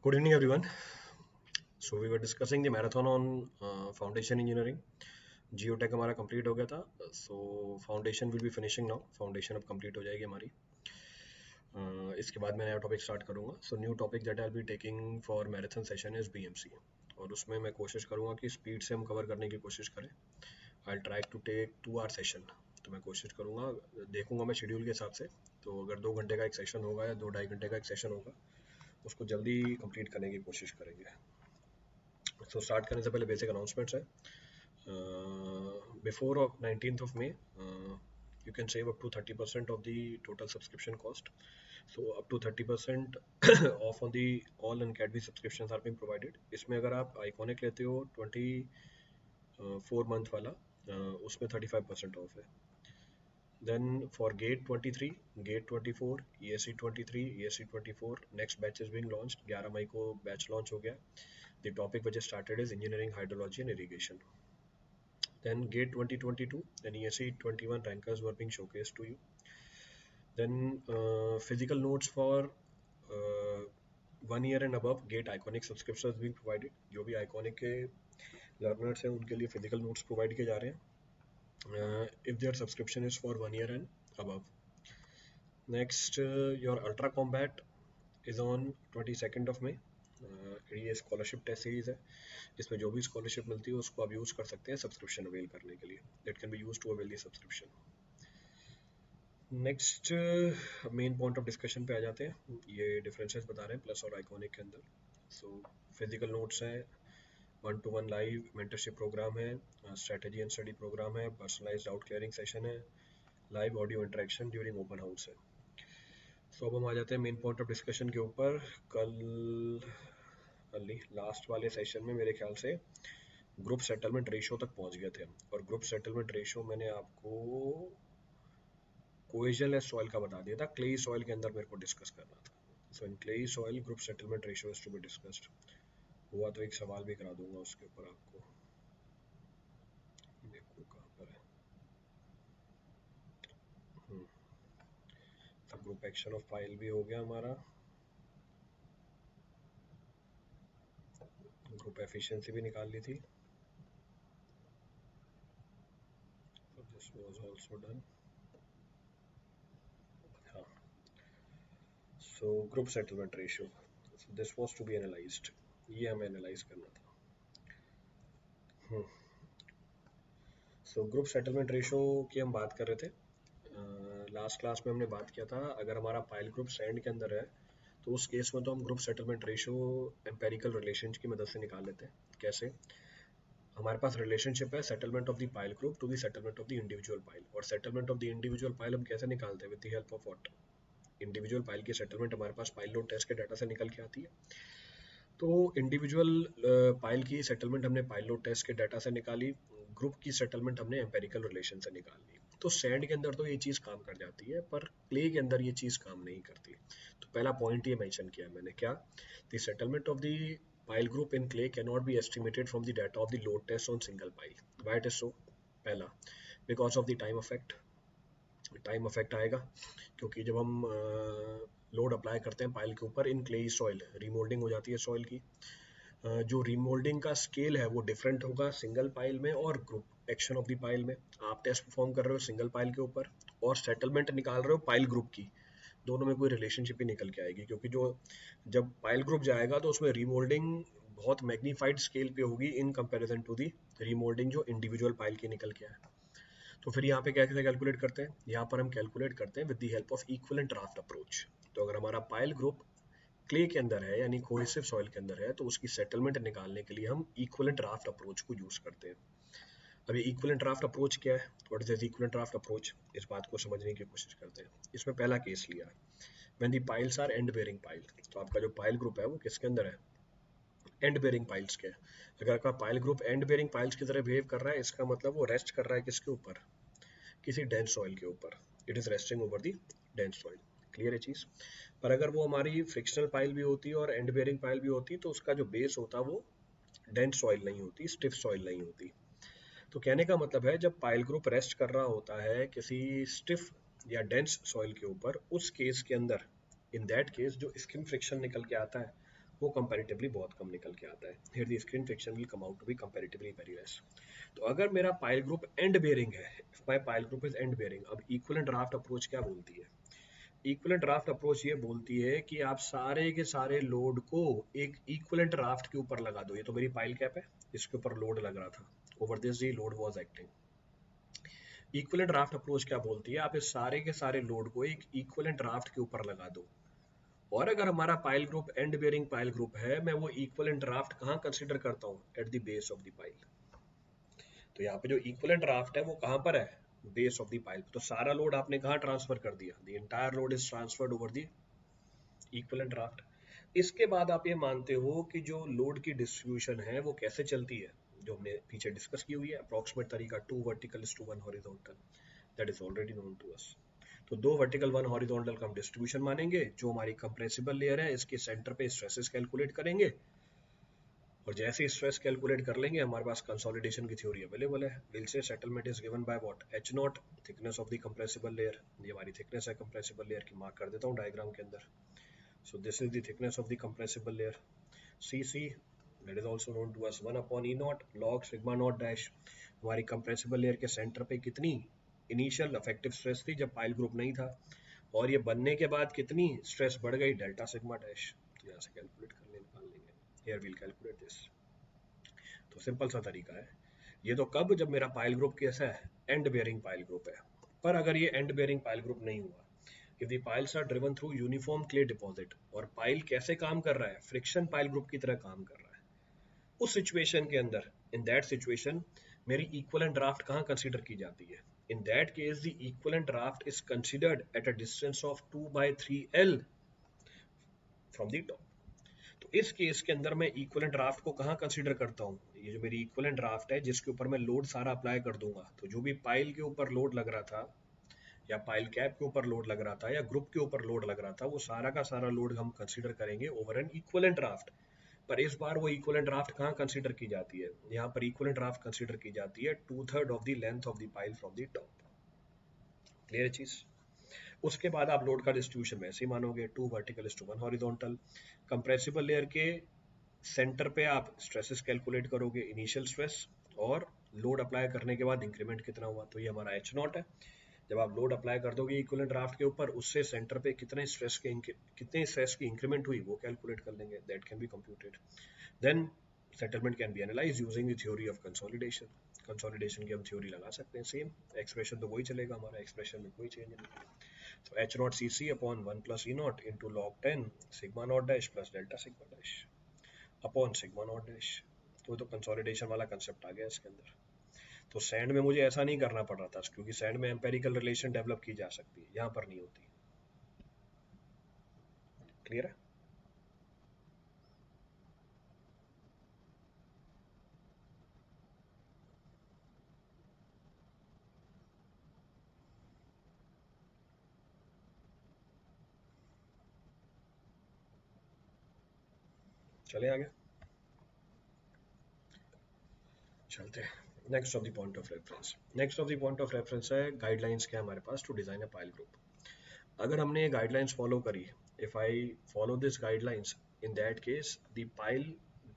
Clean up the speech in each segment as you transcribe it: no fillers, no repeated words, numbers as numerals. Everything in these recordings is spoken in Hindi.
Good evening, everyone. So we were discussing the marathon on foundation engineering. Geotech हमारा कंप्लीट हो गया था. So foundation will be finishing now. Foundation अब कंप्लीट हो जाएगी हमारी. इसके बाद मैं नया टॉपिक स्टार्ट करूंगा. So new topic that I'll be taking for marathon session is BMC. और उसमें मैं कोशिश करूंगा कि स्पीड से हम कवर करने की कोशिश करें. I'll try to take 2 hour session. तो मैं कोशिश करूंगा, देखूंगा मैं शेड्यूल के हिसाब से. तो अगर 2 घंटे का एक सेशन होगा या 2 ढाई घंटे का एक सेशन होगा, उसको जल्दी कंप्लीट करने की कोशिश करेंगे. सो स्टार्ट करने से पहले बेसिक अनाउंसमेंट्स है. Before 19th of May, you can save up to 30% of the total subscription cost. So up to 30% off on the all Academy subscriptions are being provided. इसमें अगर आप आइकॉनिक लेते हो 24 month वाला, उसमें 35% ऑफ है. Then for Gate 23, Gate 24, ESC 23, ESC 24, next batch is being launched. 11 मई को batch launch हो गया. The topic which is started is engineering, hydrology and irrigation. Then Gate 2022 and ESC 21 rankers were being showcased to you. Then physical notes for 1 year and above Gate Iconic subscriptions being provided. जो भी Iconic के learners हैं उनके लिए physical notes provide किए जा रहे हैं, if their subscription is for 1 year and above. Next, your Ultra Combat is on 22nd of May. ये स्कॉलरशिप टेस्ट सीरीज है. इसमें जो भी स्कॉलरशिप मिलती है उसको आप यूज़ कर सकते हैं सब्सक्रिप्शन अवेल करने के लिए. That can be use to avail the subscription. Next main point of discussion पे आ जाते हैं. ये डिफरेंसेस बता रहे हैं प्लस और आइकॉनिक के अंदर. सो फिजिकल नोट्स हैं, 1-to-1 लाइव मेंटरशिप प्रोग्राम है, स्ट्रेटजी एंड स्टडी प्रोग्राम है, पर्सनलाइज्ड डाउट क्लियरिंग सेशन है, live audio interaction during open house है. सो अब हम आ जाते हैं मेन पॉइंट ऑफ डिस्कशन के ऊपर. कल लास्ट वाले सेशन में मेरे ख्याल से ग्रुप सेटलमेंट रेशियो तक पहुंच गए थे. और ग्रुप सेटलमेंट रेशियो मैंने आपको कोएजनलेस सॉइल का बता दिया था. क्लेई सॉइल के अंदर मेरे को डिस्कस करना था. So in clay soil group settlement ratio is to be discussed. हुआ तो एक सवाल भी करा दूंगा उसके ऊपर आपको. देखो कहाँ पर है. तो ग्रुप एक्शन ऑफ फाइल भी हो गया हमारा. ग्रुप एफिशिएंसी भी निकाल ली थी. This was also done. हाँ. So group settlement ratio, this was to be analysed. ये हमें एनालाइज करना था. सो ग्रुप सेटलमेंट रेशियो की हम बात कर रहे थे. लास्ट क्लास में हमने बात किया था अगर हमारा पाइल ग्रुप सैंड के अंदर है तो उस केस में तो हम group settlement ratio empirical relation की मदद से निकाल लेते हैं. कैसे? हमारे पास रिलेशनशिप है settlement of the pile group to the settlement of the individual pile. और settlement of the individual pile हम कैसे निकालते हैं? With the help of what? Individual pile की सेटलमेंट हमारे पास पाइल लोड टेस्ट के डाटा से निकल के आती है. तो इंडिविजुअल पाइल की सेटलमेंट हमने पाइल लोड टेस्ट के डाटा से निकाली. ग्रुप की सेटलमेंट हमने एम्पेरिकल रिलेशन से निकाल ली. तो सैंड के अंदर तो ये चीज़ काम कर जाती है पर क्ले के अंदर ये चीज़ काम नहीं करती. तो पहला पॉइंट ये मेंशन किया मैंने, क्या? The settlement of the pile group in clay can not be estimated from the data of the load test on single pile. Why it is so? पहला, because of the time effect. Time effect आएगा क्योंकि जब हम लोड अप्लाई करते हैं पाइल के ऊपर इन क्लेई सॉइल, रीमोल्डिंग हो जाती है सॉइल की. जो रीमोल्डिंग का स्केल है वो डिफरेंट होगा सिंगल पाइल में और group action of the pile में. आप टेस्ट परफॉर्म कर रहे हो सिंगल पाइल के ऊपर और सेटलमेंट निकाल रहे हो पाइल ग्रुप की. दोनों में कोई रिलेशनशिप ही निकल के आएगी क्योंकि जो जब पाइल ग्रुप जाएगा तो उसमें रीमोल्डिंग बहुत मैग्नीफाइड स्केल पे होगी in comparison to the remoulding जो इंडिविजुअल पाइल की निकल के आए. तो फिर यहाँ पे कैसे कैलकुलेट करते हैं? यहाँ पर हम कैलकुलेट करते हैं with the help of equivalent draft approach. तो अगर हमारा पाइल ग्रुप क्ले के अंदर है यानी कोहेसिव सॉइल के अंदर है तो उसकी सेटलमेंट निकालने के लिए हम इक्विवेलेंट ड्राफ्ट अप्रोच को यूज करते हैं. अब ये इक्विवेलेंट ड्राफ्ट अप्रोच क्या है? What is this equivalent draft approach? इस बात को समझने की कोशिश करते हैं. इसमें पहला केस लिया when the piles are end bearing pile. तो आपका जो पाइल ग्रुप है वो किसके अंदर है? एंड बेयरिंग पाइल्स के. अगर आपका pile group end bearing piles की तरह बिहेव कर रहा है इसका मतलब वो रेस्ट कर रहा है किसके ऊपर? किसी डेंस सॉइल के ऊपर. It is resting over the dense soil. Clear है चीज? पर अगर वो हमारी फ्रिक्शनल पाइल भी होती है और एंड बेयरिंग पाइल भी होती तो उसका जो बेस होता वो डेंस सॉइल नहीं होती, स्टिफ सॉइल नहीं होती. तो कहने का मतलब है जब पाइल ग्रुप रेस्ट कर रहा होता है किसी स्टिफ या डेंस सॉइल के ऊपर, उस केस के अंदर इन दैट केस जो स्किन फ्रिक्शन निकल के आता है वो कंपैरेटिवली बहुत कम निकल के आता है। Here the skin friction will come out to be comparatively very less. तो अगर मेरा पाइल ग्रुप एंड बेयरिंग है, my pile group is end bearing, अब इक्विवेलेंट ड्राफ्ट अप्रोच क्या बोलती है? इक्विवेलेंट ड्राफ्ट अप्रोच ये बोलती है कि आप सारे के सारे लोड को एक इक्विवेलेंट ड्राफ्ट के ऊपर लगा दो। ये तो मेरी पाइल कैप है, इसके ऊपर लोड लग रहा था, over this the load was acting. Equivalent draft approach क्या बोलती है? आप इस सारे के सारे लोड को एक इक्विवेलेंट ड्राफ्ट के ऊपर लगा दो। और अगर हमारा pile group end bearing pile group है, मैं वो इक्विवेलेंट ड्राफ्ट कहाँ कंसीडर करता हूँ? Eight the base of the pile. तो यहाँ पे जो इक्विवेलेंट ड्राफ्ट है वो कहाँ पर है? Base of the pile. तो सारा लोड आपने कहाँ ट्रांसफर कर दिया? The entire load is transferred over the equivalent draft. इसके बाद आप ये मानते हो कि जो लोड की डिस्ट्रीब्यूशन है वो कैसे चलती है, जो हमने पीछे डिस्कस की हुई है, अप्रोक्सीमेट तरीका 2 vertical to 1 horizontal, that is already known to us. तो 2 वर्टिकल 1 हॉरिजॉन्टल का हम डिस्ट्रीब्यूशन मानेंगे। जो हमारी कंप्रेसिबल लेयर है इसके सेंटर पे स्ट्रेसेस कैलकुलेट करेंगे, और जैसे ही स्ट्रेस कैलकुलेट कर लेंगे हमारे पास कंसोलिडेशन की थ्योरी अवेलेबल है। Will say settlement is given by what? H not, thickness of the compressible layer. ये हमारी थिकनेस है कंप्रेसिबल लेयर की, मार्क कर देता हूँ डायग्राम के अंदर। So this is the thickness of the compressible layer. Cc, that is also known to us 1 upon E naught log sigma naught dash। हमारी compressible layer के सेंटर पे कितनी इनिशियल अफेक्टिव स्ट्रेस थी जब पाइल ग्रुप नहीं था, और ये बनने के बाद कितनी स्ट्रेस बढ़ गई? Delta sigma dash. तो यहाँ से कैलकुलेट कर निकाल लेंगे। Here we'll calculate this। तो सिंपल सा तरीका है। ये तो कब? जब मेरा पाइल ग्रुप कैसा है? एंड बेयरिंग पाइल ग्रुप है। पर अगर ये एंड बेयरिंग पाइल ग्रुप नहीं हुआ, if the piles are driven through uniform clay deposit, और पाइल कैसे काम कर रहा है? फ्रिक्शन पाइल ग्रुप की तरह काम कर रहा है। उस सिचुएशन के अंदर, इन दैट सिचुएशन, मेरी इक्विवेलेंट ड्राफ्ट कहाँ कंसीडर की जाती है? इन that case the equivalent draft is considered at a distance of 2/3L from the top. तो इस केस के अंदर मैं इक्विवेलेंट ड्राफ्ट को कहाँ कंसीडर करता हूँ? ये जो मेरी इक्विवेलेंट ड्राफ्ट है जिसके ऊपर मैं लोड सारा अप्लाई कर दूंगा, तो जो भी पाइल के ऊपर लोड लग रहा था, या पाइल कैप के ऊपर लोड लग रहा था, या ग्रुप के ऊपर लोड लग रहा था, वो सारा का सारा लोड हम कंसीडर करेंगे ओवर एन इक्विवेलेंट ड्राफ्ट। पर इस बार वो इक्विवेलेंट ड्राफ्ट कहाँ कंसीडर की जाती है? यहाँ पर इक्विवेलेंट ड्राफ्ट कंसीडर की जाती है 2/3 of the length of the pile from the top. Clear चीज? उसके बाद आप लोड का डिस्ट्रीब्यूशन वैसे ही मानोगे, 2 vertical to 1 horizontal. Compressible layer के सेंटर पे आप स्ट्रेसेस कैलकुलेट करोगे, इनिशियल स्ट्रेस और लोड अप्लाई करने के बाद इंक्रीमेंट कितना हुआ, तो ये हमारा एच नॉट है। जब आप लोड अप्लाई कर दोगे इक्विवेलेंट ड्राफ्ट के ऊपर, उससे सेंटर पे कितने स्ट्रेस की इंक्रीमेंट हुई वो कैलकुलेट कर लेंगे, that can be computed. Then settlement can be analyse using the theory of consolidation. Consolidation की हम थ्योरी लगा सकते हैं, सेम एक्सप्रेशन तो वही चलेगा हमारा, एक्सप्रेशन में कोई चेंज नहीं। तो H not C C upon 1 plus E not into log 10 sigma not dash plus delta sigma dash upon sigma not dash. तो कंसोलिडेशन वाला कंसेप्ट आ गया इसके अंदर। तो सैंड में मुझे ऐसा नहीं करना पड़ रहा था, क्योंकि सैंड में एम्पेरिकल रिलेशन डेवलप की जा सकती है, यहाँ पर नहीं होती। क्लियर है? चले आगे, चलते हैं next of the point of reference. Next of the point of reference है गाइडलाइंस क्या हमारे पास to design a pile group. अगर हमने ये गाइडलाइंस फॉलो करी, if I follow this guidelines, in that case the pile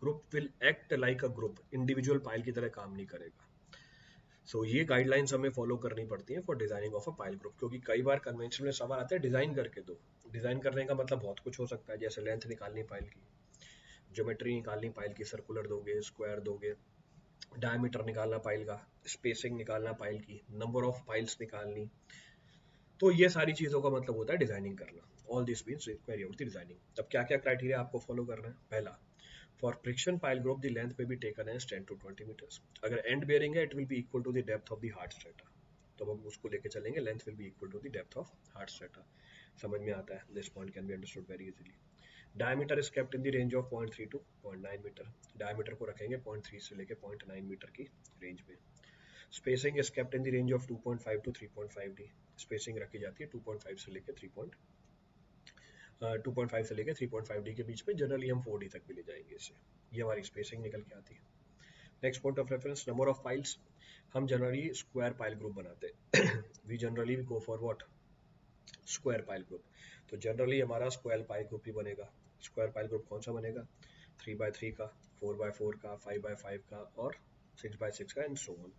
group will act like a group, individual pile की तरह काम नहीं करेगा। सो ये गाइडलाइंस हमें फॉलो करनी पड़ती है for designing of a pile group, क्योंकि कई बार कन्वेंशन में सवाल आता है डिजाइन करके दो। डिजाइन करने का मतलब बहुत कुछ हो सकता है, जैसे लेंथ निकालनी पाइल की, ज्योमेट्री निकालनी पाइल की, सर्कुलर दोगे, स्क्वायर दोगे, डायमीटर निकालना पाइल का, स्पेसिंग निकालना पाइल की, नंबर ऑफ पाइल्स निकालनी। तो ये सारी चीजों का मतलब होता है डिजाइनिंग करना। All this means require your designing. अब क्या क्या क्राइटेरिया आपको फॉलो करना है? पहला, for friction pile group the length may be taken as 10 to 20 metres. अगर एंड बेयरिंग है, it will be equal to the depth of the hard strata, तो हम उसको लेके चलेंगे, length will be equal to the depth of hard strata. समझ में आता है? This point can be understood very easily. Diameter is kept in the range of 0.3 to 0.9 metre. Diameter को रखेंगे 0.3 से लेके 0.9 मीटर की रेंज में। Spacing is kept in the range of 2.5 to 3.5 D. Spacing रखी जाती है 2.5 से लेके 2.5 से लेके 3.5 डी के बीच में, जनरली हम 4 डी तक भी ले जाएंगे इसे। ये हमारी स्पेसिंग निकल के आती है। Next point of reference, number of piles. हम जनरली स्क्वायर पाइल ग्रुप बनाते हैं। We generally go for what? Square pile group. तो जनरली हमारा स्क्वायर पाइल ग्रुप ही बनेगा। स्क्वायर पाइल ग्रुप कौन सा बनेगा, 3x3 का, 4x4 का, 5x5 का और 6x6 का and so on.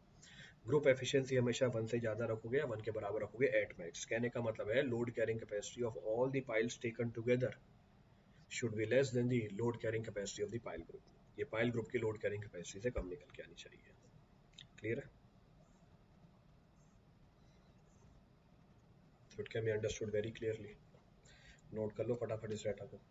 Group efficiency हमेशा 1 से ज़्यादा रखोगे या 1 के बराबर रखोगे एट मैक्स। कहने का मतलब है load carrying capacity of all the piles taken together should be less than the load carrying capacity of the pile group. ये पाइल ग्रुप की लोड कैरिंग कैपेसिटी से कम निकल के आनी चाहिए। क्लियर है? So it can be understood very clearly. Note कर लो फटाफट इस डाटा को।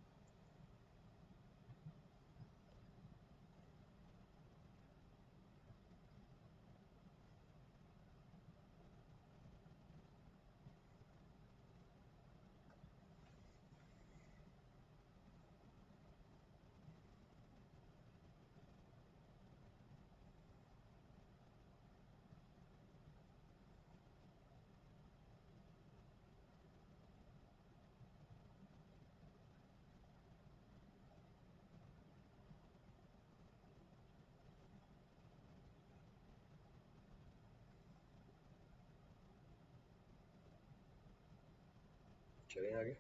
चलें आगे।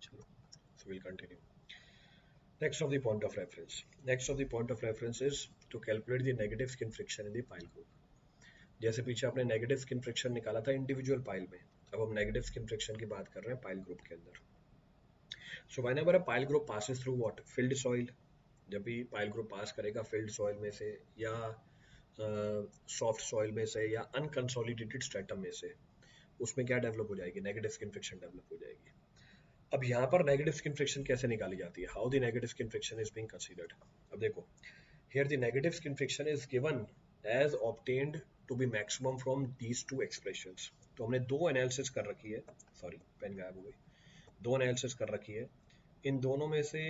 चलो, so we'll continue. Next of the point of reference. Next of the point of reference is to calculate the negative skin friction in the pile group. जैसे पीछे आपने नेगेटिव स्किन फ्रिक्शन निकाला था इंडिविजुअल पाइल में, अब हम नेगेटिव स्किन फ्रिक्शन की बात कर रहे हैं पाइल ग्रुप के अंदर। So whenever a pile group passes through what, field soil, जब भी पाइल ग्रुप पास करेगा फिल्ड सॉइल में से या सॉफ्ट सॉइल में से या अनकंसोलिडेटेड स्ट्रेटम में से, उसमें क्या डेवलप हो जाएगी, नेगेटिव स्किन फ्रिक्शन डेवलप हो जाएगी। अब यहाँ पर नेगेटिव स्किन फ्रिक्शन कैसे निकाली जाती है, how the negative skin friction is being considered. अब देखो, here the negative skin friction is given as obtained to be maximum from these two expressions. तो हमने दो एनालिसिस कर रखी है, सॉरी पेन गायब हो गई, दो एनालिसिस कर रखी है, इन दोनों में से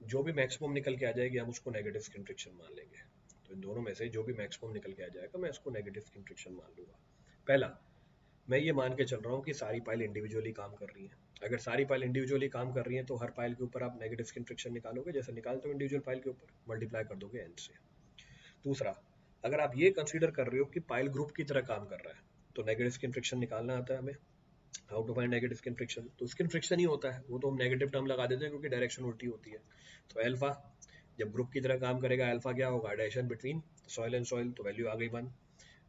जो भी मैक्सिमम निकल के आ जाएगी हम उसको नेगेटिव स्किन फ्रिक्शन मान लेंगे। तो इन दोनों में से जो भी मैक्सिमम निकल के आ जाएगा मैं उसको नेगेटिव स्किन फ्रिक्शन मान लूंगा। पहला, मैं ये मान के चल रहा हूँ कि सारी पाइल इंडिविजुअली काम कर रही है। अगर सारी पाइल इंडिविजुअली काम कर रही है तो हर पाइल के ऊपर आप नेगेटिव स्किन फ्रिक्शन निकालोगे, जैसे निकालते हो इंडिविजुअल पाइल के ऊपर, मल्टीप्लाई कर दोगे n से। दूसरा, अगर आप ये कंसीडर कर रहे हो कि पाइल ग्रुप की तरह काम कर रहा है तो नेगेटिव स्किन फ्रिक्शन निकालना आता है हमें। How to find negative skin friction, तो स्किन फ्रिक्शन ही होता है, वो तो हम नेगेटिव टर्म लगा देते हैं क्योंकि डायरेक्शन उल्टी होती है। तो अल्फा जब ग्रुप की तरह काम करेगा, अल्फा क्या होगा, adhesion between soil and soil, तो वैल्यू आ गई 1।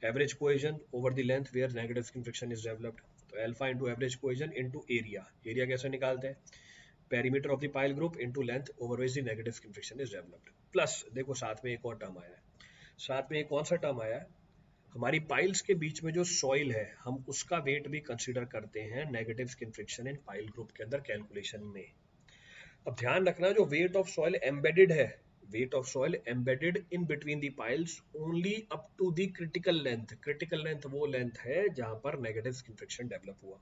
Average cohesion over the length where negative skin friction is developed, तो alpha into average cohesion into area. Area कैसे निकालते हैं, perimeter of the pile group into length over which the negative skin friction is developed. Plus देखो साथ में एक और टर्म आया है, साथ में एक कौन सा टर्म आया है, हमारी पाइल्स के बीच में जो सॉइल है हम उसका वेट भी कंसीडर करते हैं negative skin friction in pile group के अंदर कैलकुलेशन में। अब ध्यान रखना, जो वेट ऑफ सॉइल एम्बेडेड है, weight of soil embedded in between the piles only up to the critical length. Critical length वो लेंथ है जहां पर नेगेटिव स्किन फ्रिक्शन डेवलप हुआ।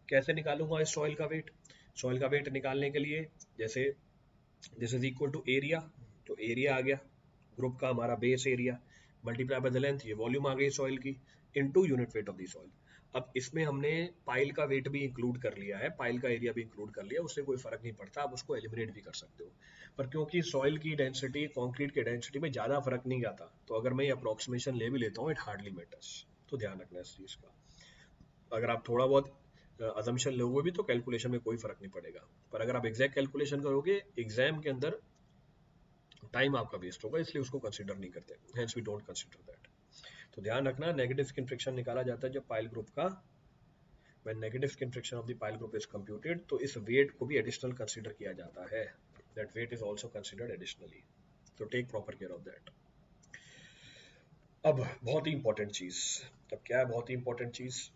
कैसे निकालूंगा इस सॉइल का वेट, सॉइल का वेट निकालने के लिए जैसे this is equal to area, तो एरिया आ गया ग्रुप का हमारा base area, multiply by the length, ये वॉल्यूम आ गई सॉइल की, into unit weight of the soil. अब इसमें हमने पाइल का वेट भी इंक्लूड कर लिया है, पाइल का एरिया भी इंक्लूड कर लिया, उससे कोई फर्क नहीं पड़ता, आप उसको एलिमिनेट भी कर सकते हो। पर क्योंकि सॉइल की डेंसिटी कंक्रीट की डेंसिटी में ज़्यादा फर्क नहीं आता, तो अगर मैं ये अप्रोक्सीमेशन ले भी लेता हूँ इट हार्डली मैटर्स। तो ध्यान रखना इस चीज़ का, अगर आप थोड़ा बहुत अजम्पशन लोगे भी तो कैलकुलेशन में कोई फर्क नहीं पड़ेगा, पर अगर आप एग्जैक्ट कैलकुलेशन करोगे एग्जाम के अंदर टाइम आपका वेस्ट होगा, इसलिए उसको कंसीडर नहीं करते, hence we don't consider that. तो ध्यान रखना, नेगेटिव स्किन फ्रिक्शन निकाला जाता है जब पाइल ग्रुप का, when negative skin friction of the pile group is computed, तो इस वेट को भी एडिशनल कंसीडर किया जाता है, that weight is also considered additionally, तो take proper care of that. अब बहुत ही इंपॉर्टेंट चीज, अब क्या है बहुत ही इंपॉर्टेंट चीज,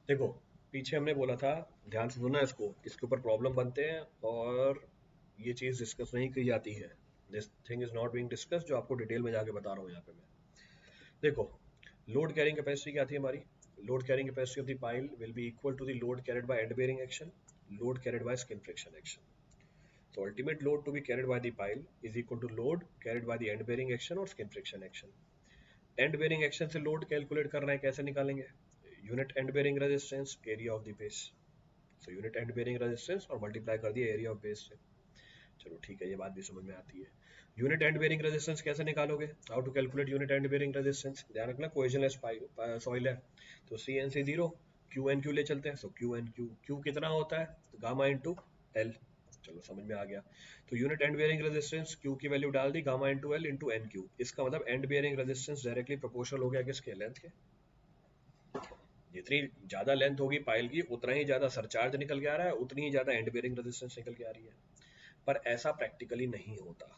देखो पीछे हमने बोला था, ध्यान से सुनना इसको, इसके ऊपर प्रॉब्लम बनते हैं और ये चीज डिस्कस नहीं की जाती है, this thing is not being discuss, जो आपको डिटेल में जाके बता रहा हूँ यहाँ पे मैं। देखो लोड कैरिंग कैपेसिटी क्या थी हमारी, load carrying capacity of the pile will be equal to the load carried by end bearing action, load carried by skin friction action. तो ultimate load to be carried by the pile is equal to load carried by the end bearing action और skin friction action. End bearing action से लोड कैलकुलेट करना है, कैसे निकालेंगे, unit end bearing resistance area of the base, so unit end bearing resistance और मल्टीप्लाई कर दिया एरिया ऑफ बेस से। चलो ठीक है, ये बात भी समझ में आती है। यूनिट एंड बेयरिंग रेजिस्टेंस कैसे निकालोगे? How to calculate unit end bearing resistance? ध्यान रखना कोहेजनलेस सॉइल है तो C N C zero, Q N Q ले चलते हैं, so Q N Q, Q कितना होता है? तो गामा इंटू एल। चलो समझ में आ गया। तो unit end bearing resistance Q की वैल्यू डाल दी, gamma into L into N Q. इसका मतलब end bearing resistance directly proportional हो गया किसके? लेंथ के। जितनी ज्यादा लेंथ होगी पाइल की उतना ही ज्यादा सरचार्ज निकल के आ रहा है, उतनी ही ज्यादा एंड बेयरिंग रेजिस्टेंस निकल के आ रही है। पर ऐसा प्रैक्टिकली नहीं होता।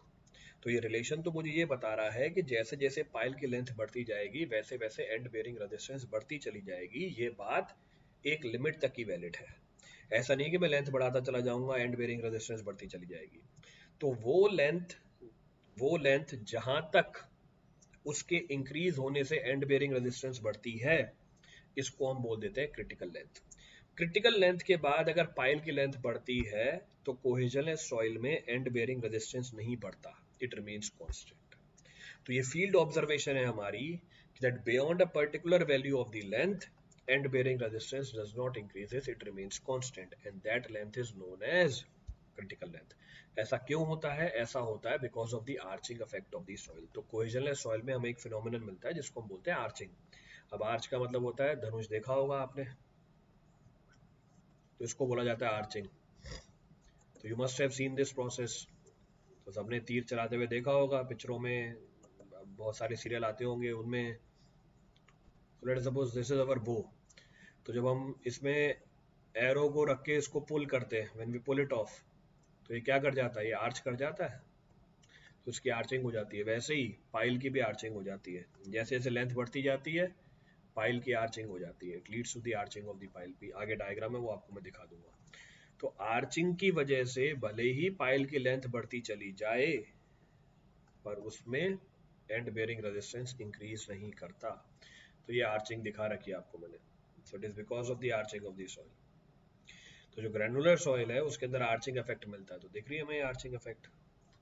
तो ये रिलेशन तो मुझे ये बता रहा है कि जैसे जैसे पाइल की लेंथ बढ़ती जाएगी वैसे वैसे एंड बेयरिंग रेजिस्टेंस बढ़ती चली जाएगी। ये बात एक लिमिट तक की वैलिड है। ऐसा नहीं कि मैं लेंथ बढ़ाता चला जाऊंगा एंड बेयरिंग रेजिस्टेंस बढ़ती चली जाएगी। तो वो लेंथ जहां तक उसके इंक्रीज होने से एंड बेयरिंग रेजिस्टेंस बढ़ती है, इसको हम बोल देते हैं क्रिटिकल लेंथ। क्रिटिकल लेंथ के बाद अगर पाइल की लेंथ बढ़ती है तो कोहेजनलेस सॉइल में एंड बेयरिंग रेजिस्टेंस नहीं बढ़ता, इट रिमेन्स कांस्टेंट। तो ये फील्ड ऑब्जर्वेशन है हमारी, that beyond a particular value of the length, end bearing resistance does not increases, it remains constant, and that length is known as critical length. ऐसा क्यों होता है? ऐसा होता है because of the arching effect of the soil. तो कोहेजनलेस सॉइल में हमें एक फिनोमिनन मिलता है जिसको हम बोलते हैं आर्चिंग। अब आर्च का मतलब होता है, धनुष देखा होगा आपने, तो इसको बोला जाता है आर्चिंग। तो you must have seen this process. तो सबने तीर चलाते हुए देखा होगा पिक्चरों में, बहुत सारे सीरियल आते होंगे उनमें। Let suppose this is our बो। तो जब हम इसमें एरो को रख के इसको पुल करते हैं, when we pull it off, तो ये क्या कर जाता है? ये आर्च कर जाता है, तो उसकी आर्चिंग हो जाती है। वैसे ही पाइल की भी आर्चिंग हो जाती है। जैसे जैसे लेंथ बढ़ती जाती है पाइल की आर्चिंग हो जाती है। It leads to the arching of the pile. भी आगे डायग्राम है वो आपको मैं दिखा दूंगा। तो आर्चिंग की वजह से भले ही पाइल की लेंथ बढ़ती चली जाए पर उसमें एंड बेयरिंग रेजिस्टेंस इंक्रीज नहीं करता। तो ये आर्चिंग दिखा रखी है आपको मैंने। So it is because of the arching of the soil. तो जो ग्रेनुलर सॉइल है उसके अंदर आर्चिंग इफेक्ट मिलता है। तो दिख रही है हमें आर्चिंग इफेक्ट।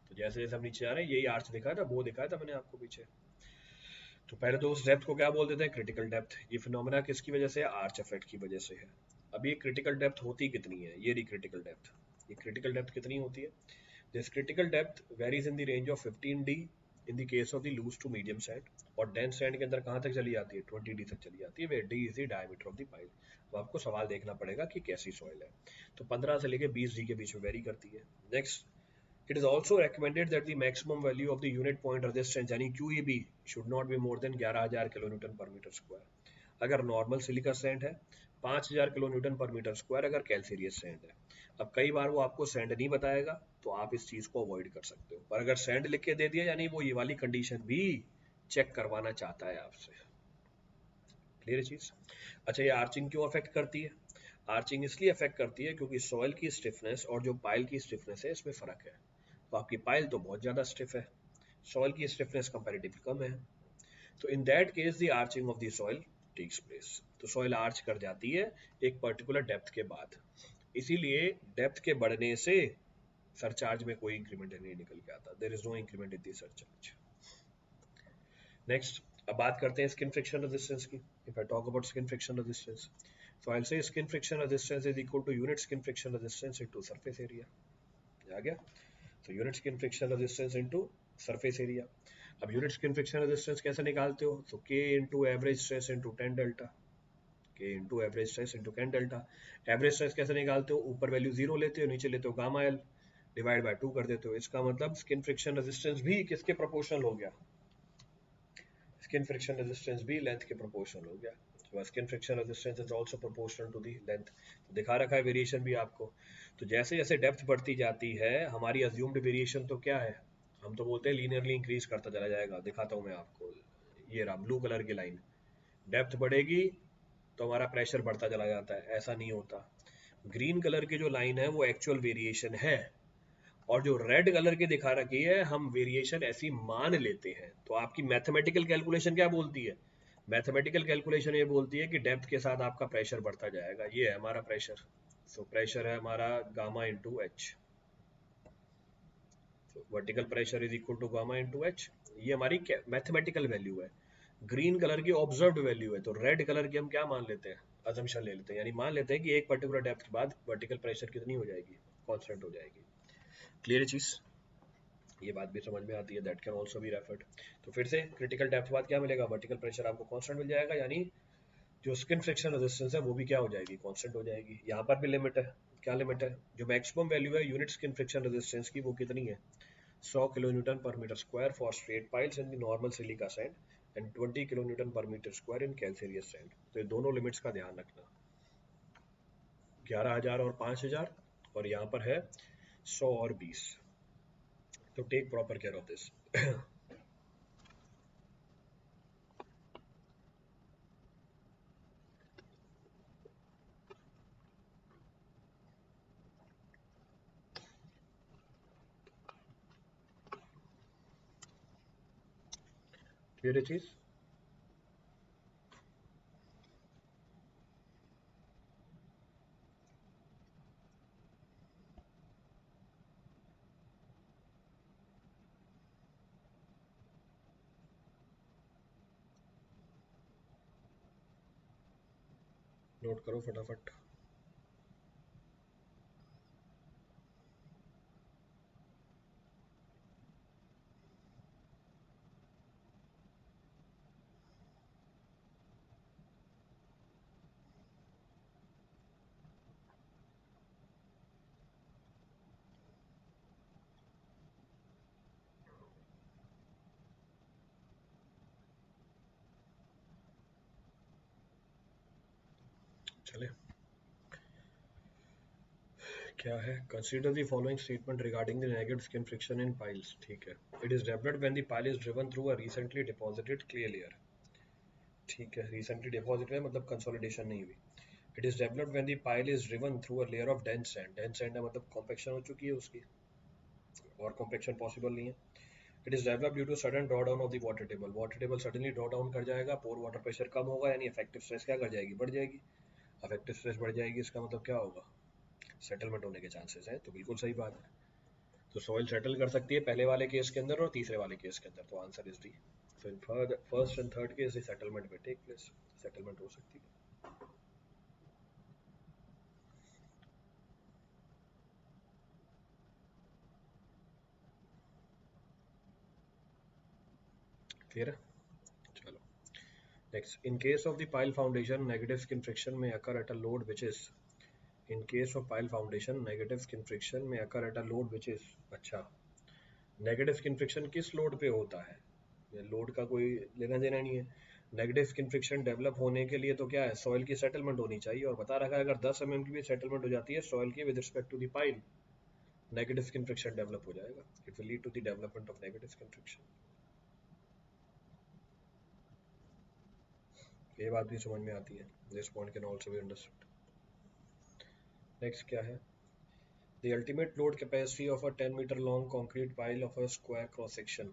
तो जैसे जैसे हम नीचे आ रहे हैं यही आर्च दिखाया था, वो दिखाया था मैंने आपको पीछे। तो पहले तो उस डेप्थ को क्या बोल देते हैं? Critical depth. ये फिनोमेना किसकी वजह से? आर्च इफेक्ट की वजह से है। अब ये क्रिटिकल डेप्थ होती कितनी है? ये रही क्रिटिकल डेप्थ। ये क्रिटिकल डेप्थ कितनी होती है? This critical depth varies in the range of 15D in the case of the loose to medium sand, और डेंस सैंड के अंदर कहाँ तक चली जाती है? 20D तक चली जाती है, where D is the diameter of the pile. तो आपको सवाल देखना पड़ेगा कि कैसी सॉइल है। तो 15 से लेके 20D के बीच में वेरी करती है। Next, it is also recommended that the maximum value of the unit point resistance यानी QEB should not be more than 11,000 kilonewton पर मीटर स्क्वायर अगर नॉर्मल सिलिका सैंड है, 5,000 किलोन्यूटन पर मीटर स्क्वायर अगर कैल्सीरियस सैंड है। अब कई बार वो आपको सैंड नहीं बताएगा तो आप इस चीज को अवॉइड कर सकते हो, पर अगर सैंड लिख के दे दिया यानी वो ये वाली कंडीशन भी चेक करवाना चाहता है आपसे। क्लियर चीज? अच्छा, ये आर्चिंग क्यों अफेक्ट करती है? आर्चिंग इसलिए अफेक्ट करती है क्योंकि सॉइल की स्टिफनेस और जो पाइल की स्टिफनेस है इसमें फर्क है। तो आपकी पाइल तो बहुत ज़्यादा स्टिफ है, सॉइल की स्टिफनेस कंपैरेटिवली कम है। तो in that case the arching of the soil takes place. तो सॉइल आर्च कर जाती है एक पर्टिकुलर डेप्थ के बाद। इसीलिए डेप्थ के बढ़ने से सरचार्ज में कोई इंक्रीमेंट नहीं निकल के आता। There is no increment in the surcharge. Next, अब बात करते हैं स्किन फ्रिक्शन रेजिस्टेंस की। If I talk about skin friction resistance, so I'll say skin friction resistance is equal to unit skin friction resistance into surface area। आ गया? तो unit skin friction resistance into surface area. अब यूनिट स्किन फ्रिक्शन रेजिस्टेंस कैसे निकालते हो? तो K into average stress into tan delta. K into average stress into tan delta. Average stress कैसे निकालते हो? ऊपर वैल्यू जीरो लेते हो, नीचे लेते हो गामा एल, डिवाइड बाय 2 कर देते हो। इसका मतलब स्किन फ्रिक्शन रेजिस्टेंस भी किसके प्रोपोर्शनल हो गया? स्किन फ्रिक्शन रेजिस्टेंस भी लेंथ के प्रोपोर्शनल हो गया। तो skin friction resistance is also proportional to the length. तो दिखा रखा है वेरिएशन भी आपको। तो जैसे जैसे डेप्थ बढ़ती जाती है हमारी अज्यूम्ड वेरिएशन तो क्या है? हम तो बोलते हैं लीनियरली इंक्रीज करता चला जाएगा। दिखाता हूँ मैं आपको, ये रहा ब्लू कलर की लाइन। डेप्थ बढ़ेगी तो हमारा प्रेशर बढ़ता चला जाता है, ऐसा नहीं होता। ग्रीन कलर की जो लाइन है वो एक्चुअल वेरिएशन है, और जो रेड कलर की दिखा रखी है हम वेरिएशन ऐसी मान लेते हैं। तो आपकी मैथमेटिकल कैलकुलेशन क्या बोलती है? मैथमेटिकल कैलकुलेशन ये बोलती है कि डेप्थ के साथ आपका प्रेशर बढ़ता जाएगा। ये है हमारा प्रेशर। तो प्रेशर है हमारा gamma into H. Vertical pressure is equal to gamma into H. ये हमारी मैथमेटिकल वैल्यू है। ग्रीन कलर की ऑब्जर्व्ड वैल्यू है। तो रेड कलर की हम क्या मान लेते हैं? अजम्पशन ले लेते हैं, यानी मान लेते हैं कि एक पर्टिकुलर डेप्थ के बाद वर्टिकल प्रेशर कितनी हो जाएगी? कांस्टेंट हो जाएगी। क्लियर है चीज़, ये बात भी समझ में आती है, that can also be referred. तो फिर से क्रिटिकल डेप्थ बाद क्या मिलेगा, वर्टिकल प्रेशर आपको कांस्टेंट मिल जाएगा, यानी जो स्किन फ्रिक्शन रेजिस्टेंस है वो भी क्या हो जाएगी, कांस्टेंट हो जाएगी। यहाँ पर भी लिमिट है, क्या लिमिट है, जो मैक्सिमम वैल्यू है यूनिट स्किन फ्रिक्शन रेजिस्टेंस की वो कितनी है, 100 kilonewton per metre square for straight piles in the normal silica sand and 20 kilonewton per metre square in calcareous sand. तो ये दोनों लिमिट्स का ध्यान रखना, 11,000 और 5,000, और यहाँ पर है 100 और 20। तो take proper care of this. Clear है चीज। नोट करो फटाफट। चले, क्या है, consider the following statement regarding the negative skin friction in piles. ठीक है, it is developed when the pile is driven through a recently deposited clay layer. ठीक है, रिसेंटली डिपॉजिटेड है मतलब कंसोलिडेशन नहीं हुई। It is developed when the pile is driven through a layer of dense sand. Dense sand है मतलब कॉम्पेक्शन हो चुकी है उसकी, और कॉम्पेक्शन पॉसिबल नहीं है। It is develop due to sudden draw down of the water table. Water table suddenly draw down कर जाएगा, पोर वाटर प्रेशर कम होगा, यानी इफेक्टिव स्ट्रेस क्या कर जाएगी, बढ़ जाएगी। इफेक्टिव स्ट्रेस बढ़ जाएगी, इसका मतलब क्या होगा, सेटलमेंट होने के चांसेस हैं। तो बिल्कुल सही बात है। तो सॉइल सेटल कर सकती है पहले वाले केस के अंदर और तीसरे वाले केस के अंदर, तो आंसर इज डी। तो in first and third case settlement may take place, settlement हो सकती है। क्लियर है, चलो next. In case of the pile foundation negative skin friction may occur at a load which is, in case of pile foundation negative skin friction may occur at a load which is, अच्छा, नेगेटिव स्किन फ्रिक्शन किस लोड पे होता है, ये लोड का कोई लेना देना नहीं है। नेगेटिव स्किन फ्रिक्शन डेवलप होने के लिए तो क्या है, सॉइल की सेटलमेंट होनी चाहिए, और बता रखा है अगर 10 mm की भी सेटलमेंट हो जाती है सॉइल की with respect to the pile, negative skin friction develop हो जाएगा, it will lead to the development of negative skin friction. ये बात भी समझ में आती है, this point can also be understood. Next क्या है, the ultimate load capacity of a 10 metre long concrete pile of a square cross section.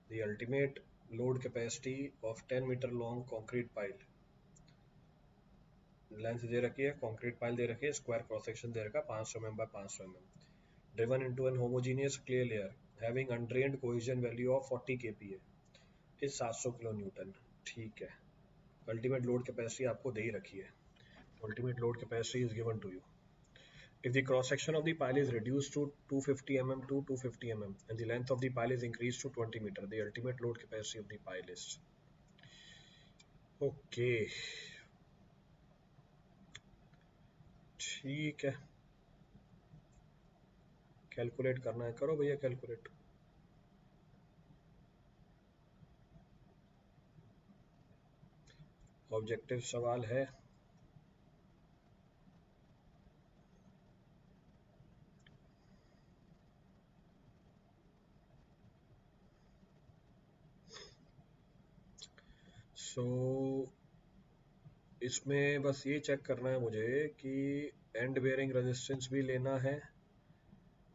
The ultimate load capacity of 10 metre long concrete pile, length दे रखी है, कंक्रीट पाइल दे रखी है, स्क्वायर क्रॉस सेक्शन दे रखा है 500 mm by 500 mm, driven into an homogeneous clay layer having undrained cohesion value of 40 kPa is 700 kilo Newton. ठीक है, अल्टीमेट लोड कैपेसिटी आपको दे ही रखी है, ultimate load capacity is given to you. If the cross section of the pile is reduced to 250 mm to 250 mm and the length of the pile is increased to 20 meter, the ultimate load capacity of the pile is, okay ठीक है, कैलकुलेट करना है करो भैया कैलकुलेट। ऑब्जेक्टिव सवाल है। सो इसमें बस ये चेक करना है मुझे कि एंड बेयरिंग रेजिस्टेंस भी लेना है,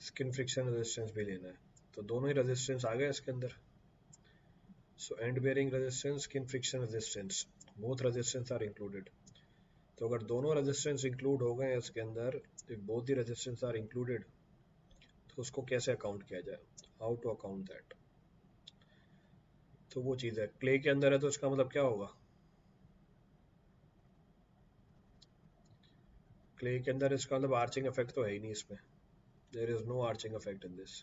स्किन फ्रिक्शन रेजिस्टेंस भी लेना है, तो दोनों ही रेजिस्टेंस आ गए इसके अंदर। So and bearing resistance, skin friction resistance, both resistance R included. तो अगर दोनों रेजिस्टेंस इंक्लूड हो गए इसके अंदर, if both the resistance R included, तो उसको कैसे अकाउंट किया जाए, हाउ टू अकाउंट दैट। तो वो चीज़ है, क्ले के अंदर है तो इसका मतलब क्या होगा, क्ले के अंदर इसका मतलब आर्चिंग इफेक्ट तो है ही नहीं इसमें, there is no arching effect in this,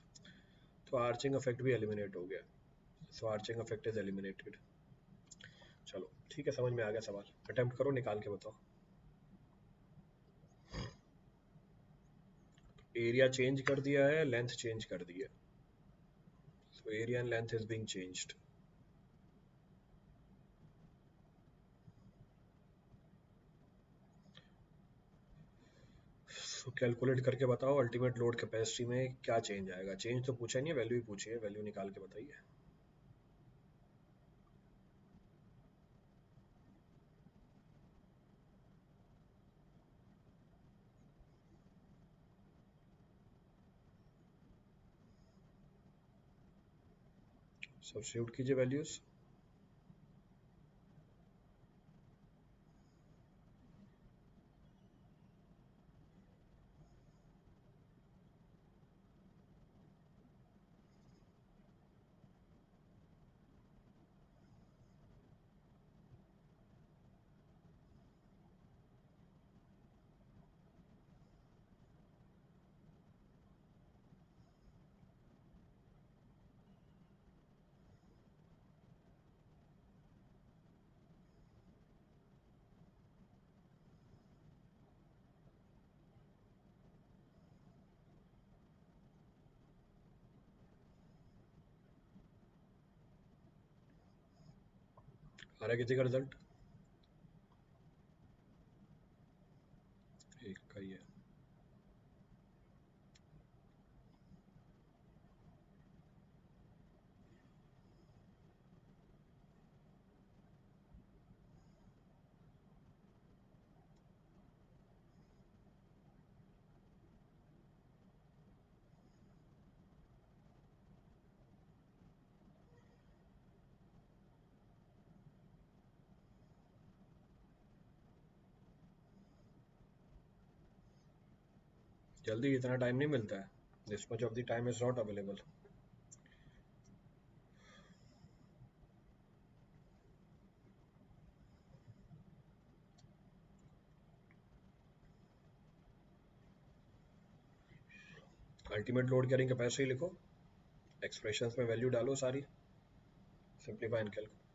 तो आर्चिंग इफेक्ट भी एलिमिनेट हो गया, so arching effect is eliminated. चलो ठीक है, समझ में आ गया सवाल, अटेम्प्ट करो, निकाल के बताओ। एरिया चेंज कर दिया है, लेंथ चेंज कर दी है, so area and length is being changed। so calculate करके बताओ अल्टीमेट लोड कैपेसिटी में क्या चेंज आएगा। चेंज तो पूछा नहीं है, वैल्यू ही पूछी है, वैल्यू निकाल के बताइए। सब्स्टिट्यूट कीजिए वैल्यूज। आ रहा है किसी का रिजल्ट? एक का ही है। जल्दी इतना टाइम नहीं मिलता है, this much of the time is not available. Ultimate load carrying capacity लिखो, एक्सप्रेशंस में वैल्यू डालो सारी, सिंप्लीफाई एंड कैलकुलेट।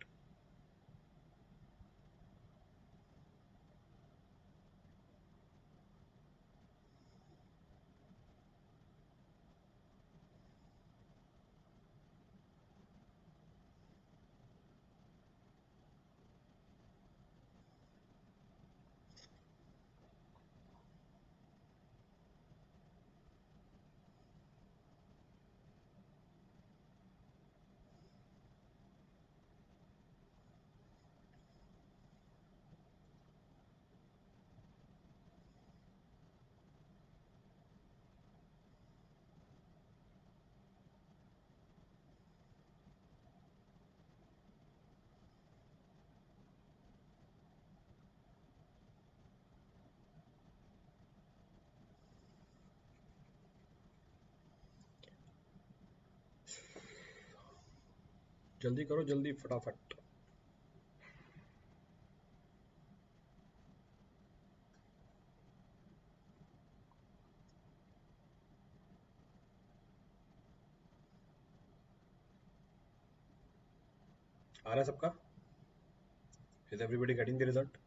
जल्दी करो, जल्दी फटाफट। आ रहा है सबका? Is everybody getting the result?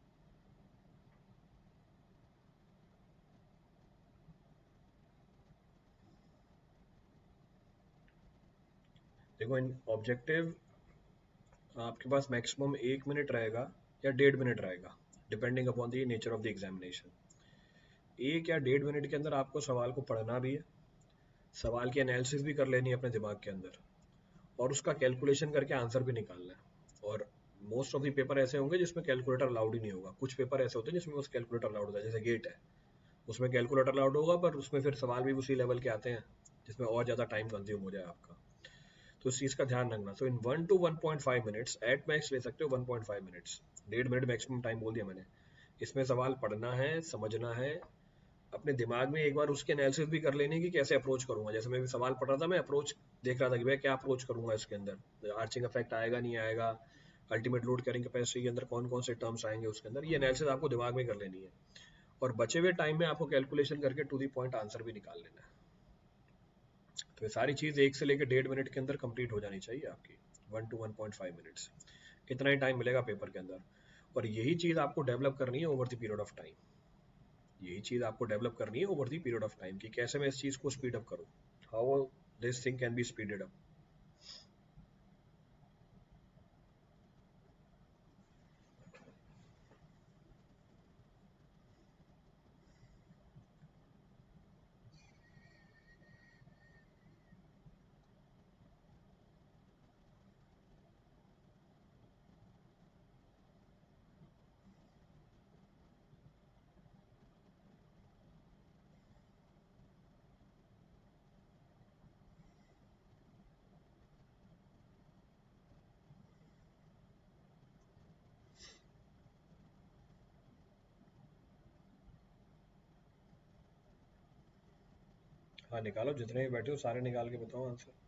देखो इन ऑब्जेक्टिव आपके पास मैक्सिमम 1 मिनट रहेगा या 1.5 मिनट रहेगा, depending upon the nature of the examination. 1 या 1.5 मिनट के अंदर आपको सवाल को पढ़ना भी है, सवाल की एनालिसिस भी कर लेनी है अपने दिमाग के अंदर, और उसका कैलकुलेशन करके आंसर भी निकालना है। और मोस्ट ऑफ द पेपर ऐसे होंगे जिसमें कैलकुलेटर अलाउड ही नहीं होगा, कुछ पेपर ऐसे होते हैं जिसमें बस कैलकुलेटर अलाउड होता है, जैसे गेट है उसमें कैलकुलेटर अलाउड होगा, पर उसमें फिर सवाल भी उसी लेवल के आते हैं जिसमें और ज़्यादा टाइम कंज्यूम हो जाए आपका। तो इस चीज़ का ध्यान रखना। सो इन 1 to 1.5 मिनट्स एट मैक्स ले सकते हो, 1.5 मिनट्स, 1.5 मिनट मैक्सिमम टाइम बोल दिया मैंने। इसमें सवाल पढ़ना है, समझना है, अपने दिमाग में एक बार उसके एनालिसिस भी कर लेने की कैसे अप्रोच करूंगा। जैसे मैं भी सवाल पढ़ रहा था, मैं अप्रोच देख रहा था कि भाई क्या अप्रोच करूंगा इसके अंदर, आर्चिंग इफेक्ट आएगा नहीं आएगा, अल्टीमेट लोड कैरिंग कैपेसिटी के अंदर कौन कौन से टर्म्स आएंगे उसके अंदर, ये एनालिसिस आपको दिमाग में कर लेनी है। और बचे हुए टाइम में आपको कैलकुलेशन करके टू दी पॉइंट आंसर भी निकाल लेना है। तो ये सारी चीज़ 1 से लेकर 1.5 मिनट के अंदर कंप्लीट हो जानी चाहिए आपकी, 1 to 1.5 मिनट्स, इतना ही टाइम मिलेगा पेपर के अंदर। और यही चीज़ आपको डेवलप करनी है over the period of time, यही चीज़ आपको डेवलप करनी है over the period of time कि कैसे मैं इस चीज़ को स्पीड अप करूँ, how this thing can be speeded up. हाँ निकालो, जितने भी बैठे हो सारे निकाल के बताओ आंसर।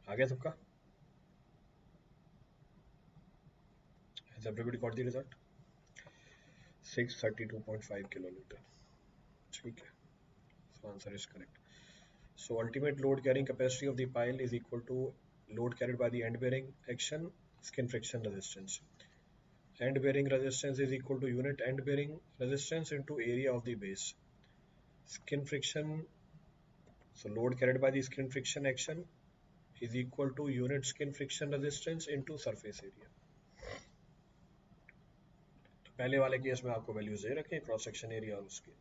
आ गया सबका? Has everybody got the result? 632.5 kilonewton, ठीक है, so answer is correct. So ultimate load carrying capacity of the pile is equal to load carried by the end bearing action, skin friction resistance. End bearing resistance is equal to unit end bearing resistance into area of the base. Skin friction, so load carried by the skin friction action is equal to unit skin friction resistance into surface area. तो पहले वाले केस में आपको वैल्यूज दे रखे हैं क्रॉस सेक्शन एरिया और उसके,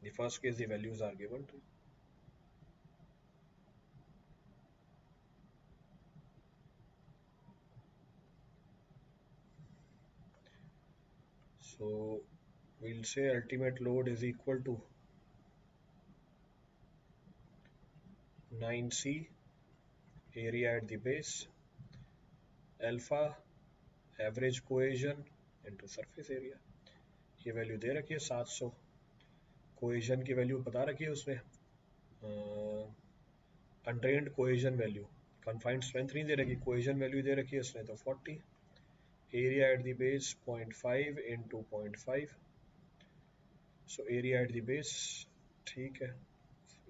the first case the values are given to you. So we'll say ultimate load is equal to 9C area at the base alpha average cohesion into surface area. ये वैल्यू दे रखी है 700, कोहेजन की वैल्यू बता रखी है उसमें, untrained cohesion value, confined strength नहीं दे रखी, कोहेजन वैल्यू दे रखी है उसने तो 40, area at the base 0.5 into 0.5, so area at the base, ठीक है,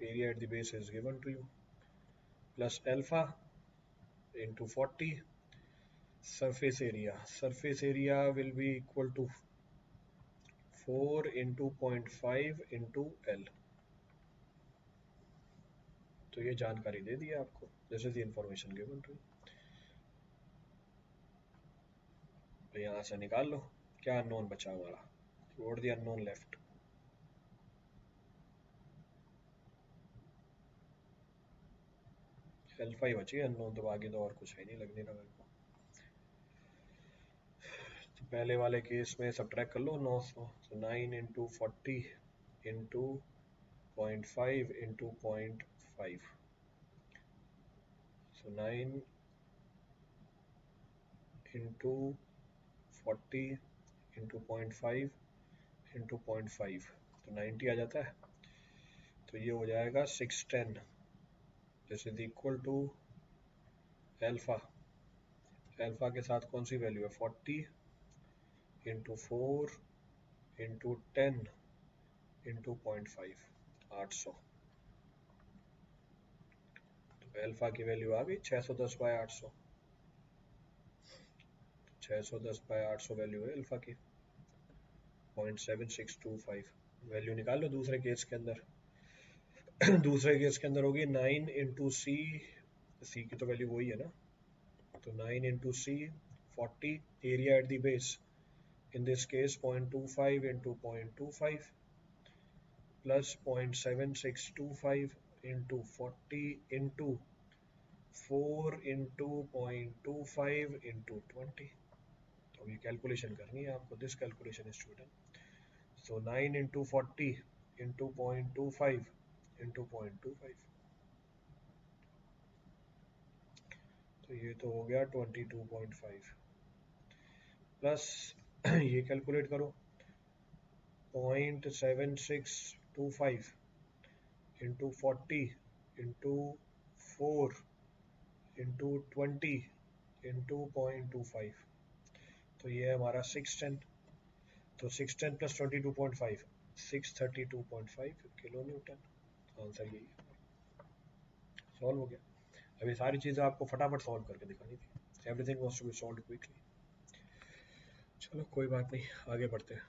area at the base is given to you, plus alpha into 40, surface area will be equal to 4 into 0.5 into L. तो ये जानकारी दे दी है आपको, this is the information given to you. तो यहाँ से निकाल लो क्या अननोन बचा हमारा, what the unknown left, alpha ही बची है अननोन, तो बाकी तो और कुछ है नहीं लगने लगा मेरे को। तो पहले वाले केस में सब्ट्रैक्ट कर लो 900, तो 9 into 40 into 0.5 into 0.5, so 9 into 40 into 0.5 into 0.5, तो 90 आ जाता है, तो ये हो जाएगा 610, this is equal to alpha, alpha के साथ कौन सी वैल्यू है 40 इंटू 4 इंटू 10 इंटू 0.5, 800, तो एल्फा की वैल्यू आ गई 610/800, 610/800 वैल्यू है एल्फा की, 0.7625, वैल्यू निकाल लो दूसरे केस के अंदर। दूसरे केस के अंदर होगी 9 इंटू सी, सी की तो वैल्यू वही है ना, तो 9 into C 40, area at the base, in this case 0.25 into 0.25 plus 0.7625 into 40 into 4 into 0.25 into 20। तो ये कैलकुलेशन करनी है आपको, this calculation student. So 9 into 40 into 0.25 into 0.25, तो ये तो हो गया 22.5 प्लस ये कैलकुलेट करो 0.7625 इंटू 40 इंटू 4 इंटू 20 इंटू 0.25, तो ये है हमारा 610। तो 610 प्लस 22.5 632.5 किलो न्यूटन। आंसर यही है, सॉल्व हो गया। अभी सारी चीज़ें आपको फटाफट सॉल्व करके दिखानी थी, everything was to be solved quickly. चलो कोई बात नहीं, आगे बढ़ते हैं।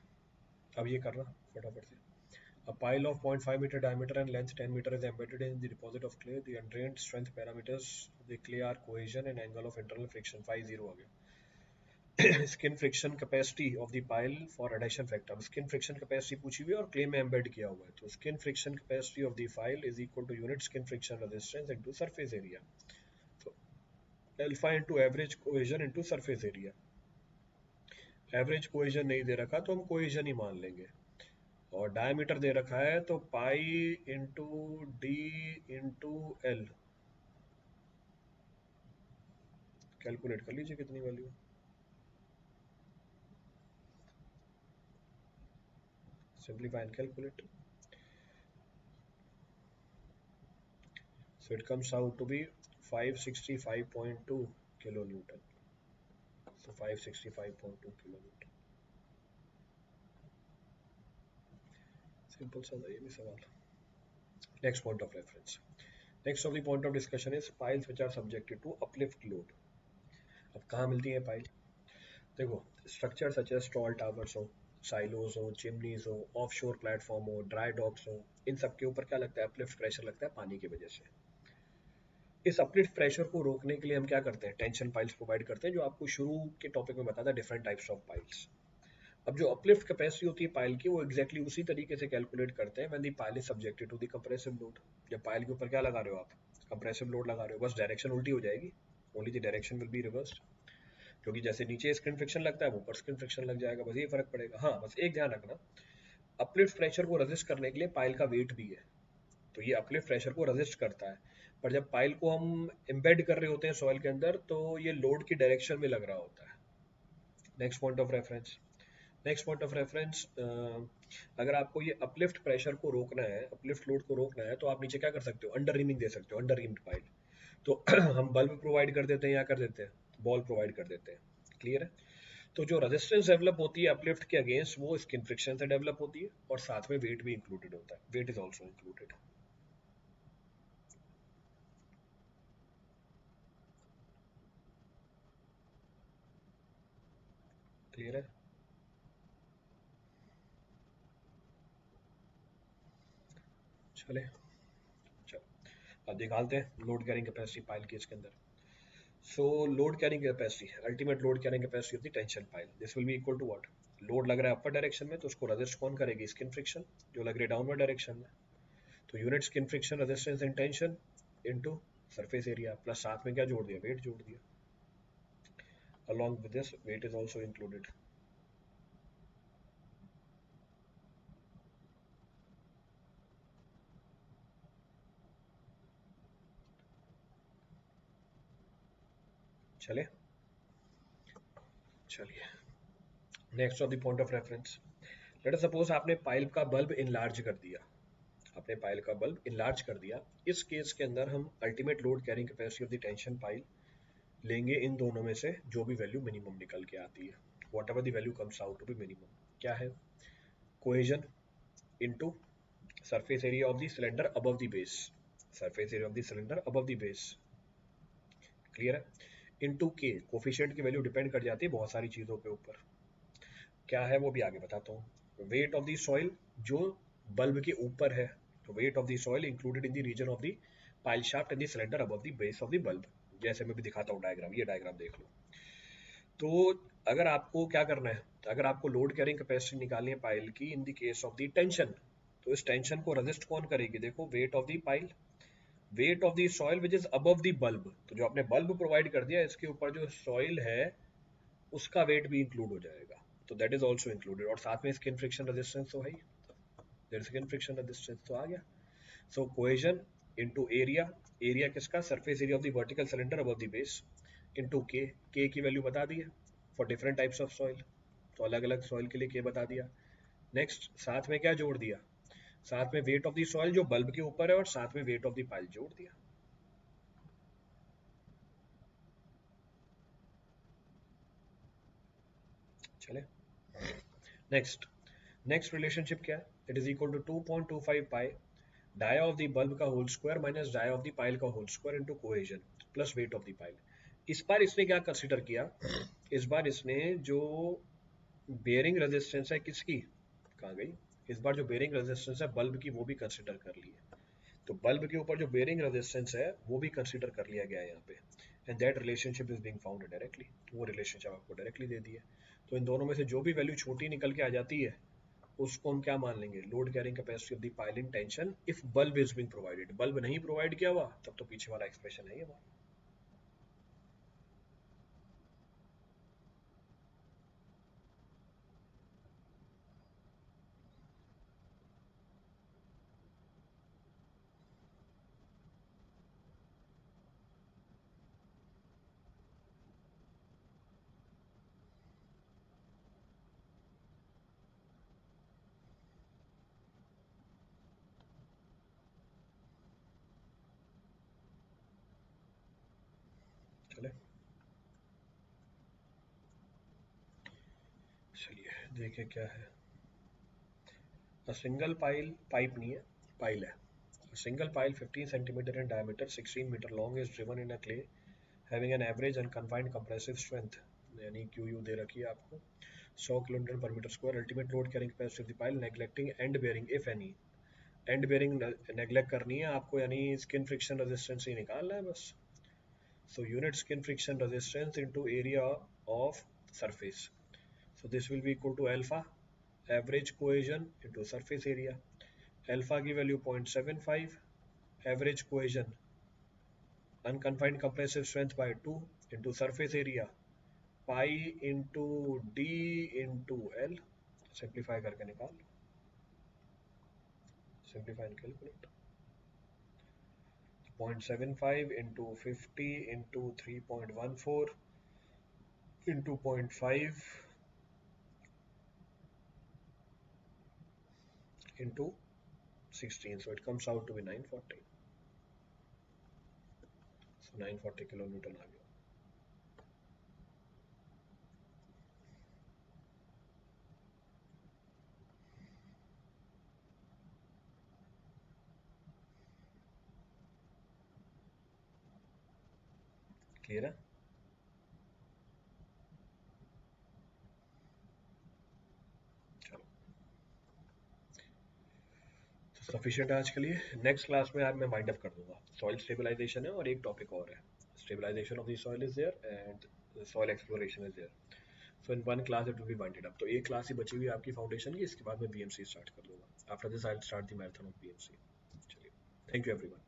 अब ये करना फटाफट से। A pile of 0.5 meter diameter and length 10 meter is embedded in the deposit of clay. The undrained strength parameters of the clay are cohesion and angle of internal friction 50 आ गया। Skin friction capacity of the pile for adhesion factor, skin friction capacity पूछी हुई है और clay में embed किया हुआ है, तो skin friction capacity of the pile is equal to unit skin friction resistance into surface area, so alpha into average cohesion into surface area। Average cohesion नहीं दे रखा तो हम कोहेजन ही मान लेंगे, और डायमीटर दे रखा है तो pi into D into L, calculate कर लीजिए कितनी value. Simplify and calculate, so it comes out to be 565.2 kilo newton. So 565.2 kilo newton, simple सा था ये भी सवाल। Next point of reference, next of the point of discussion is piles which are subjected to uplift load. अब कहाँ मिलती है पाइल? देखो, structure such as tall towers हो, साइलोज हो, चिमनीज हो, ऑफशोर प्लेटफॉर्म हो, ड्राई डॉक्स हो, इन सब के ऊपर क्या लगता है? अपलिफ्ट प्रेशर लगता है पानी की वजह से। इस अपलिफ्ट प्रेशर को रोकने के लिए हम क्या करते हैं? टेंशन पाइल्स प्रोवाइड करते हैं, जो आपको शुरू के टॉपिक में बताया था, डिफरेंट टाइप्स ऑफ पाइल्स। अब जो अपलिफ्ट कैपेसिटी होती है पाइल की, वो एग्जैक्टली उसी तरीके से कैलकुलेट करते हैं when the pile is subjected to the compressive load. जब पाइल के ऊपर क्या लगा रहे हो आप? कंप्रेसिव लोड लगा रहे हो, बस डायरेक्शन उल्टी हो जाएगी, only the direction will be reversed, क्योंकि जैसे नीचे स्किन फ्रिक्शन लगता है वो ऊपर स्किन फ्रिक्शन लग जाएगा, बस ये फर्क पड़ेगा। हाँ, बस एक ध्यान रखना, अपलिफ्ट प्रेशर को रेजिस्ट करने के लिए पाइल का वेट भी है, तो ये अपलिफ्ट प्रेशर को रेजिस्ट करता है, पर जब पाइल को हम एम्बेड कर रहे होते हैं सॉइल के अंदर, तो ये लोड की डायरेक्शन में लग रहा होता है। Next point of reference, next point of reference, अगर आपको ये अपलिफ्ट प्रेशर को रोकना है, अपलिफ्ट लोड को रोकना है, तो आप नीचे क्या कर सकते हो? अंडर रीमिंग दे सकते हो, अंडर रीम्ड पाइल। तो हम बल्ब प्रोवाइड कर देते हैं या कर देते हैं बॉल प्रोवाइड कर देते हैं, क्लियर है? तो जो रेजिस्टेंस डेवलप होती है अपलिफ्ट के अगेंस्ट, वो स्किन फ्रिक्शन से डेवलप होती है, और साथ में वेट भी इंक्लूडेड होता है, weight is also included, clear है? चले, चलो अब निकालते हैं लोड कैरिंग कैपेसिटी पाइल के इसके अंदर। So load carrying capacity, ultimate load carrying capacity of the tension pile, this will be equal to what? Load लग रहा है अपर डायरेक्शन में, तो उसको रेजिस्ट कौन करेगी? स्किन फ्रिक्शन, जो लग रही है डाउनवर्ड डायरेक्शन में, तो unit skin friction resistance in tension into surface area, plus साथ में क्या जोड़ दिया? वेट जोड़ दिया, along with this weight is also included। चले, चलिए next of the point of reference, let us suppose आपने पाइल का बल्ब इनलार्ज कर दिया, आपने पाइल का बल्ब इनलार्ज कर दिया। इस केस के अंदर हम ultimate load carrying capacity of the tension pile लेंगे, इन दोनों में से जो भी वैल्यू मिनिमम निकल के आती है, whatever the value comes out to be minimum. क्या है? Cohesion into surface area of the cylinder above the base, surface area of the cylinder above the base, clear है? इनटू के, कोफिशिएंट की वैल्यू डिपेंड कर जाती है बहुत सारी चीजों के ऊपर, क्या है वो भी आगे बताता हूँ। वेट ऑफ द सॉइल जो बल्ब के ऊपर है, तो weight of the soil included in the region of the pile shaft and the cylinder above the base of the bulb, जैसे मैं भी दिखाता हूँ डायग्राम, ये डायग्राम देख लो। तो अगर आपको क्या करना है, अगर आपको लोड कैरिंग कैपेसिटी निकालनी है पाइल की इन the case of the tension, तो इस टेंशन को रेजिस्ट कौन करेगी? देखो, wait of the pile, wait of the soil which is above the bulb. तो जो आपने बल्ब प्रोवाइड कर दिया, इसके ऊपर जो सॉइल है उसका वेट भी इंक्लूड हो जाएगा, तो दैट इज ऑल्सो इंक्लूडेड। और साथ में स्किन फ्रिक्शन रेजिस्टेंस तो है ही, देयर स्किन फ्रिक्शन रेजिस्टेंस तो आ गया। सो कोहेजन इनटू एरिया, एरिया किसका? Surface area of the vertical cylinder above the base, into के, के की वैल्यू बता दी है for different types of soil, तो अलग अलग सॉइल के लिए के बता दिया। नेक्स्ट साथ में क्या जोड़ दिया? साथ में वेट ऑफ द सॉइल जो बल्ब के ऊपर है, और साथ में वेट ऑफ द पाइल जोड़ दिया। चले, नेक्स्ट, नेक्स्ट रिलेशनशिप क्या है? It is equal to 2.25 pi dia of the bulb का whole square minus dia of the pile का whole square into cohesion plus weight of the pile. इस बार इसने क्या कंसीडर किया? इस बार इसने जो बेयरिंग रेजिस्टेंस है किसकी, कहाँ गई? इस बार जो बेयरिंग रेजिस्टेंस है बल्ब की, वो भी कंसीडर कर ली है। तो बल्ब के ऊपर जो बेयरिंग रेजिस्टेंस है वो भी कंसीडर कर लिया गया है यहाँ पे, and that relationship is being found directly, वो रिलेशनशिप आपको डायरेक्टली दे दी है। तो इन दोनों में से जो भी वैल्यू छोटी निकल के आ जाती है, उसको हम क्या मान लेंगे? Load carrying capacity of the piling tension if bulb is being provided. Bulb नहीं प्रोवाइड किया हुआ तब तो पीछे वाला एक्सप्रेशन है ये वो। चले, चलिए देखें क्या है। अ सिंगल पाइल, पाइप नहीं है, पाइल है। A single pile 15 centimeter in diameter, 16 meter long is driven in a clay having an average unconfined compressive strength, यानी QU दे रखी है आपको 100 किलोमीटर पर metre square. Ultimate load carrying capacity of the pile neglecting end bearing if any. End bearing neglect करनी है आपको, यानी स्किन फ्रिक्शन रेजिस्टेंस ही निकालना है बस। So unit skin friction resistance into area of surface. So this will be equal to alpha average cohesion into surface area. Alpha की value 0.75, average cohesion unconfined compressive strength by 2 into surface area pi into d into L. Simplify करके निकाल लो, simplify and calculate. 0.75 into 50 into 3.14 into 0.5 into 16, so it comes out to be 940. So 940 kilonewton आ गया। क्लियर है? चलो, तो सफिशिएंट है आज के लिए। नेक्स्ट क्लास में यार मैं वाइंड अप कर दूंगा। सॉइल स्टेबलाइजेशन है और एक टॉपिक और है, stabilization of the soil is there and soil exploration is there. So in one class it will be winded up. तो एक क्लास ही बची हुई है आपकी फाउंडेशन की, इसके बाद मैं बीएमसी स्टार्ट कर दूंगा। After this I will start the marathon of BMC. चलिए, थैंक यू एवरीवन।